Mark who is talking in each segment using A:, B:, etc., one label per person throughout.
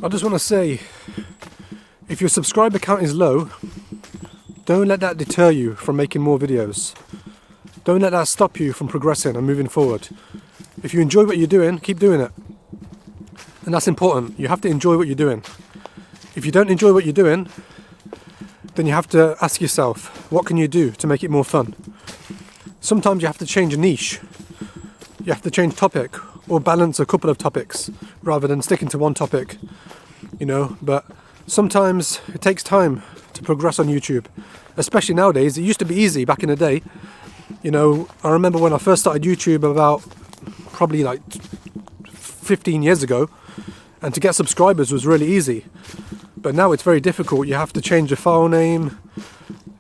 A: I just want to say, if your subscriber count is low, don't let that deter you from making more videos. Don't let that stop you from progressing and moving forward. If you enjoy what you're doing, keep doing it. And that's important. You have to enjoy what you're doing. If you don't enjoy what you're doing, then you have to ask yourself, what can you do to make it more fun? Sometimes you have to change a niche. You have to change topic or balance a couple of topics rather than sticking to one topic, but sometimes it takes time to progress on YouTube, especially nowadays. It used to be easy back in the day. I remember when I first started YouTube about probably like 15 years ago, and to get subscribers was really easy. But now it's very difficult. You have to change your file name,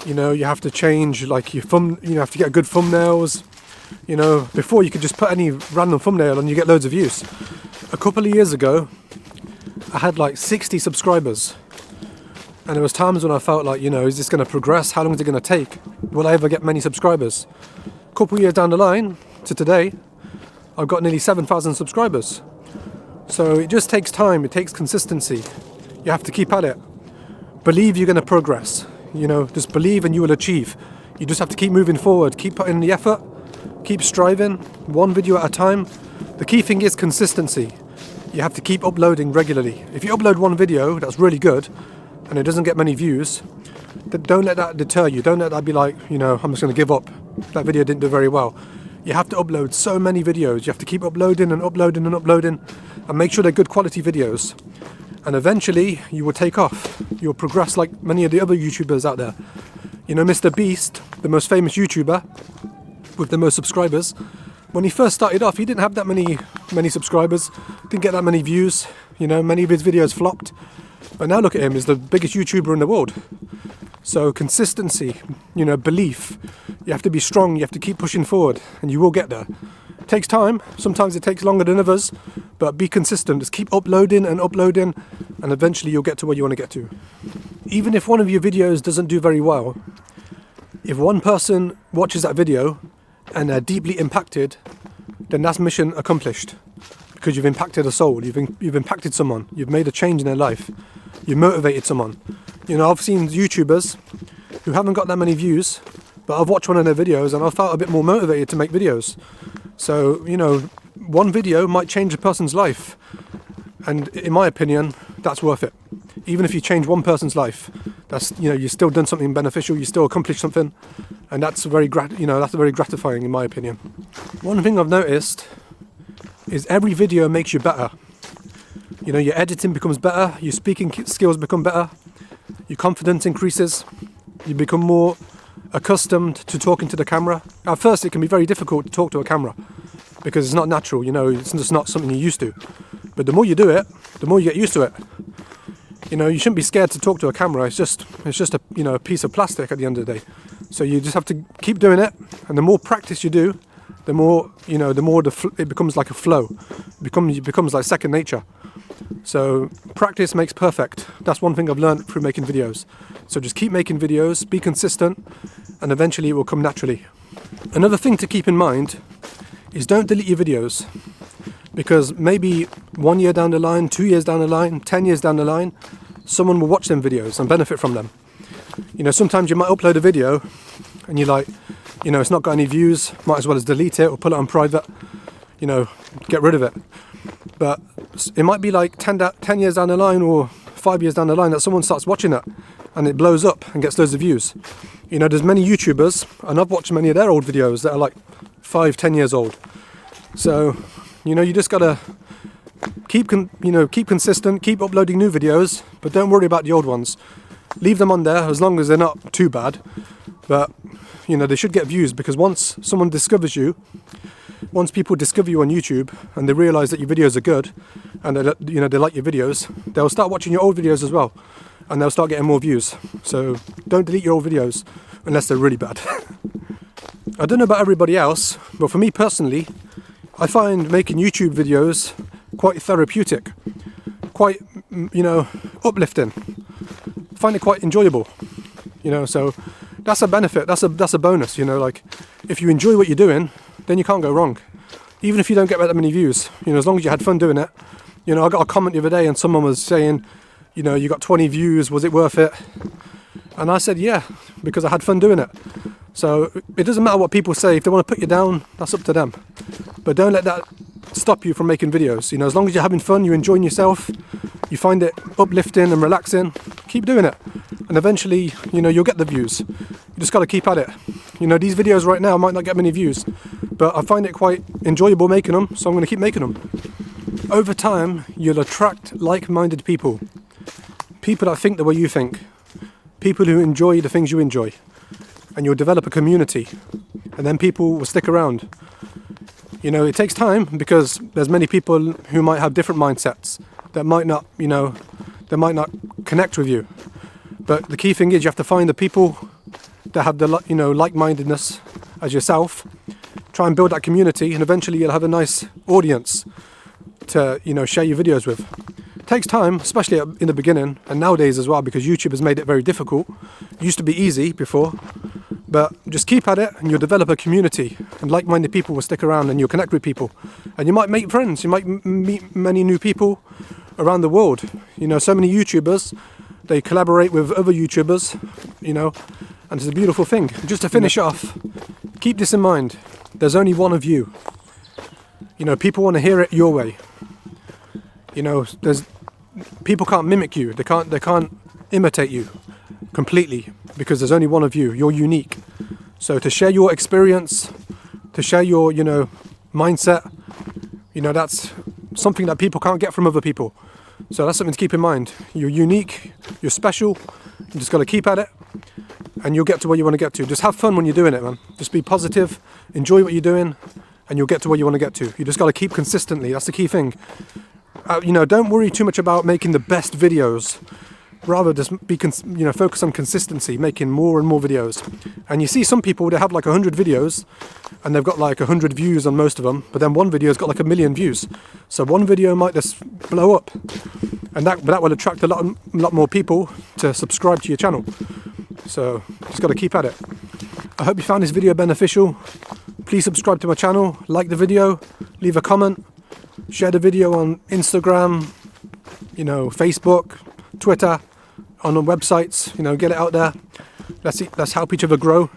A: you have to change like your you have to get good thumbnails. Before you could just put any random thumbnail and you get loads of views. A couple of years ago, I had like 60 subscribers. And there was times when I felt like, is this going to progress? How long is it going to take? Will I ever get many subscribers? A couple of years down the line to today, I've got nearly 7,000 subscribers. So it just takes time. It takes consistency. You have to keep at it. Believe you're going to progress. Just believe and you will achieve. You just have to keep moving forward. Keep putting in the effort. Keep striving, one video at a time. The key thing is consistency. You have to keep uploading regularly. If you upload one video that's really good and it doesn't get many views, then don't let that deter you. Don't let that be like, I'm just going to give up. That video didn't do very well. You have to upload so many videos. You have to keep uploading and uploading and uploading and make sure they're good quality videos. And eventually you will take off. You'll progress like many of the other YouTubers out there. Mr. Beast, the most famous YouTuber, with the most subscribers, when he first started off, he didn't have that many subscribers, didn't get that many views, many of his videos flopped. But now look at him, he's the biggest YouTuber in the world. So consistency, belief, you have to be strong, you have to keep pushing forward, and you will get there. It takes time, sometimes it takes longer than others, but be consistent, just keep uploading, and eventually you'll get to where you want to get to. Even if one of your videos doesn't do very well, if one person watches that video and they're deeply impacted, then that's mission accomplished, because you've impacted a soul, you've impacted someone, you've made a change in their life, you've motivated someone. I've seen YouTubers who haven't got that many views, but I've watched one of their videos and I've felt a bit more motivated to make videos. So, one video might change a person's life, and in my opinion, that's worth it. Even if you change one person's life, that's you've still done something beneficial, you still accomplished something, and that's very gratifying in my opinion. One thing I've noticed is every video makes you better. Your editing becomes better, your speaking skills become better, your confidence increases, you become more accustomed to talking to the camera. At first it can be very difficult to talk to a camera because it's not natural, it's just not something you're used to. But the more you do it, the more you get used to it. You shouldn't be scared to talk to a camera. It's just a piece of plastic at the end of the day. So you just have to keep doing it, and the more practice you do, the more it becomes like a flow. It becomes like second nature. So practice makes perfect. That's one thing I've learned through making videos. So just keep making videos, be consistent, and eventually it will come naturally. Another thing to keep in mind is don't delete your videos, because maybe 1 year down the line, 2 years down the line, 10 years down the line, someone will watch them videos and benefit from them. Sometimes you might upload a video and you're like, it's not got any views, might as well as delete it or put it on private, get rid of it. But it might be like 10 years down the line or 5 years down the line that someone starts watching it and it blows up and gets loads of views. There's many YouTubers, and I've watched many of their old videos that are like 5-10 years old. So, you just gotta keep consistent, keep uploading new videos, but don't worry about the old ones. Leave them on there as long as they're not too bad. But, they should get views, because once someone discovers you, once people discover you on YouTube and they realise that your videos are good and they like your videos, they'll start watching your old videos as well, and they'll start getting more views. So don't delete your old videos unless they're really bad. I don't know about everybody else, but for me personally, I find making YouTube videos quite therapeutic, quite, uplifting. I find it quite enjoyable, so that's a benefit, that's a bonus, like if you enjoy what you're doing, then you can't go wrong. Even if you don't get that many views, as long as you had fun doing it, You know, I got a comment the other day and someone was saying, you know, you got 20 views, was it worth it? And I said, yeah, because I had fun doing it. So it doesn't matter what people say. If they want to put you down, that's up to them. But don't let that stop you from making videos. You know, as long as you're having fun, you're enjoying yourself, you find it uplifting and relaxing, keep doing it. And eventually, you know, you'll get the views. You just got to keep at it. You know, these videos right now might not get many views, but I find it quite enjoyable making them, so I'm going to keep making them. Over time, you'll attract like-minded people. People that think the way you think. People who enjoy the things you enjoy. And you'll develop a community. And then people will stick around. You know, it takes time because there's many people who might have different mindsets that might not, you know, they might not connect with you. But the key thing is you have to find the people that have the, you know, like-mindedness as yourself. Try and build that community, and eventually you'll have a nice audience to, you know, share your videos with. It takes time, especially in the beginning, and nowadays as well, because YouTube has made it very difficult. It used to be easy before, but just keep at it and you'll develop a community, and like-minded people will stick around and you'll connect with people. And you might make friends, you might meet many new people around the world. You know, so many YouTubers, they collaborate with other YouTubers, you know, and it's a beautiful thing. Just to finish off, keep this in mind. There's only one of you. You know, people want to hear it your way. You know, people can't mimic you. They can't imitate you completely because there's only one of you. You're unique. So to share your experience, to share your, you know, mindset, you know, that's something that people can't get from other people. So that's something to keep in mind. You're unique, you're special, you just got to keep at it and you'll get to where you want to get to. Just have fun when you're doing it, man. Just be positive, enjoy what you're doing, and you'll get to where you want to get to. You just got to keep consistently, that's the key thing. You know, don't worry too much about making the best videos. Rather just focus on consistency, making more and more videos. And you see some people, they have like 100 videos and they've got like 100 views on most of them, but then one video's got like 1 million views. So one video might just blow up, and that will attract a lot more people to subscribe to your channel. So just got to keep at it. I hope you found this video beneficial. Please subscribe to my channel, like the video, leave a comment, share the video on Instagram, you know, Facebook, Twitter, on the websites, you know, get it out there. Let's help each other grow.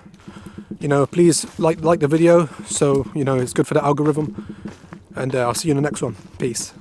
A: You know, please like the video, so, you know, it's good for the algorithm. And I'll see you in the next one. Peace.